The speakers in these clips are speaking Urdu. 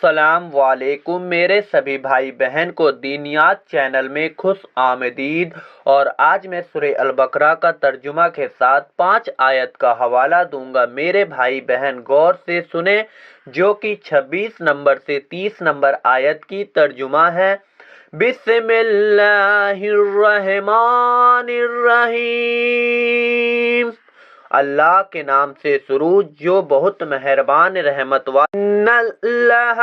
السلام علیکم میرے سبھی بھائی بہن کو دینیات چینل میں خوش آمدید۔ اور آج میں سورہ البقرہ کا ترجمہ کے ساتھ 5 آیت کا حوالہ دوں گا۔ میرے بھائی بہن غور سے سنیں، جو کہ 26 نمبر سے 30 نمبر آیت کی ترجمہ ہے۔ بسم اللہ الرحمن الرحیم، اللہ کے نام سے شروع جو بہت مہربان رحمت والا۔ ان اللہ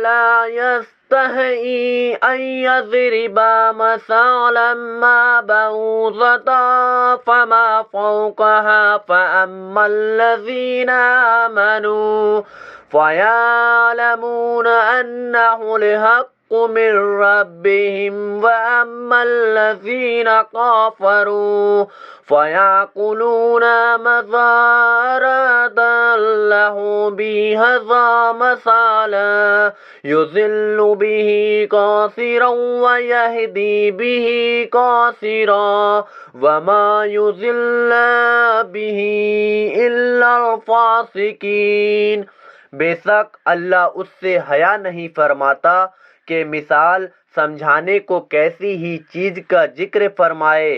لا یستحی ان یضرب مثلا ما بعوضة فما فوقها فاما الذین آمنوا فیعلمون انہ الحق من ربهم واما الذین کفروا فیقولون ماذا اراد اللہ بہذا مثلا یضل بہ کثیرا ویہدی بہ کثیرا وما یضل بہ الا الفاسقین۔ بے شک اللہ اس سے حیا نہیں فرماتا کہ مثال سمجھانے کو کیسی ہی چیز کا ذکر فرمائے،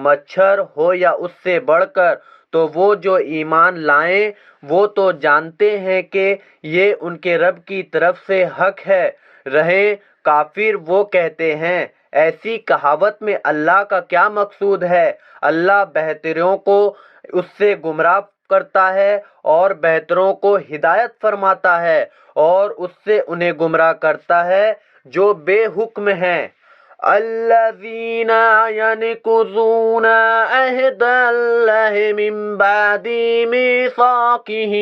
مچھر ہو یا اس سے بڑھ کر۔ تو وہ جو ایمان لائیں وہ تو جانتے ہیں کہ یہ ان کے رب کی طرف سے حق ہے، رہیں کافر وہ کہتے ہیں ایسی کہاوت میں اللہ کا کیا مقصود ہے۔ اللہ بہتروں کو اس سے گمراہ کرتا ہے اور بہتروں کو ہدایت فرماتا ہے، اور اس سے انہیں گمراہ کرتا ہے جو بے حکم ہیں۔ الذین ینقضون عہد اللہ من بعد میثاقہ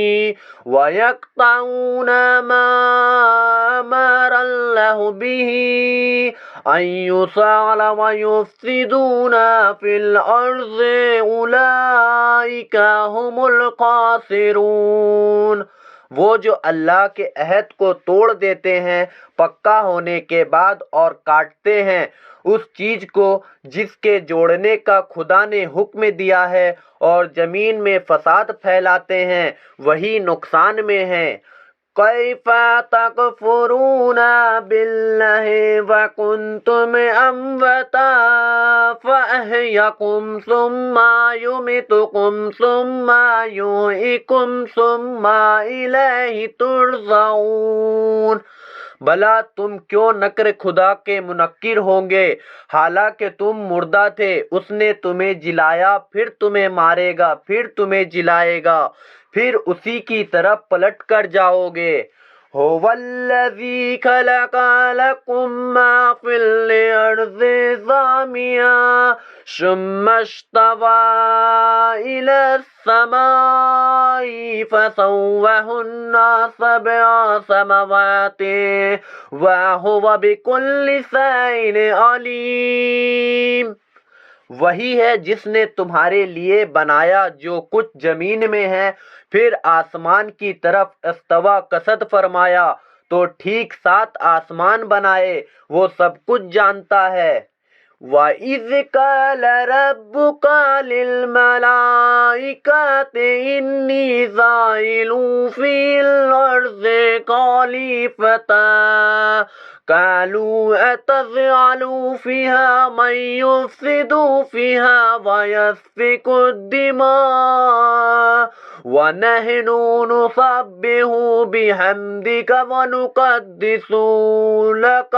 ویقطعون ما امر اللہ بہ ان یوصل ویفسدون فی الارض اولئک ھم الخاسرون۔ وہ جو اللہ کے عہد کو توڑ دیتے ہیں پکا ہونے کے بعد اور کاٹتے ہیں اس چیز کو جس کے جوڑنے کا خدا نے حکم دیا ہے اور زمین میں فساد پھیلاتے ہیں، وہی نقصان میں ہیں۔ کیف تکفرون باللہ وکنتم امواتا فاحیاکم ثم یمیتکم ثم یحییکم ثم الیہ ترجعون۔ بھلا تم کیوں نکر خدا کے منکر ہوں گے، حالانکہ تم مردہ تھے، اس نے تمہیں جلایا، پھر تمہیں مارے گا، پھر تمہیں جلائے گا، پھر اسی کی طرف پلٹ کر جاؤ گے۔ هو الذی خلق لکم ما فی الارض جميعا ثم استوى الی السماء فسواہن سبع سماوات وہو بکل شیء علیم۔ وہی ہے جس نے تمہارے لیے بنایا جو کچھ زمین میں ہے، پھر آسمان کی طرف استوا قصد فرمایا تو ٹھیک 7 آسمان بنائے، وہ سب کچھ جانتا ہے۔ وَإِذْ قَالَ رَبُّكَ لِلْمَلَائِكَةِ إِنِّي جَاعِلٌ فِي الْأَرْضِ خَلِيفَةً قَالُوا أَتَجْعَلُ فِيهَا مَن يُفْسِدُ فِيهَا وَيَسْفِكُ الدِّمَاءَ وَنَحْنُ نُسَبِّحُ بِحَمْدِكَ وَنُقَدِّسُ لَكَ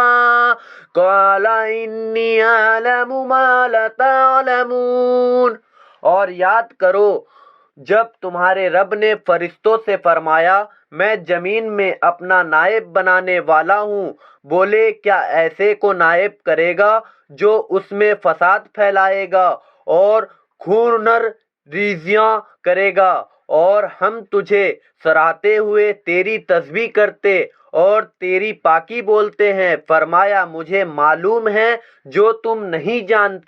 قَالَ إِنِّي أَعْلَمُ مَا لَا تَعْلَمُونَ۔ اور یاد کرو جب تمہارے رب نے فرشتوں سے فرمایا میں زمین میں اپنا نائب بنانے والا ہوں، بولے کیا ایسے کو نائب کرے گا جو اس میں فساد پھیلائے گا اور خونر ریزیاں کرے گا، اور ہم تجھے سراہتے ہوئے تیری تسبیح کرتے اور تیری پاکی بولتے ہیں۔ فرمایا مجھے معلوم ہے جو تم نہیں جانتے۔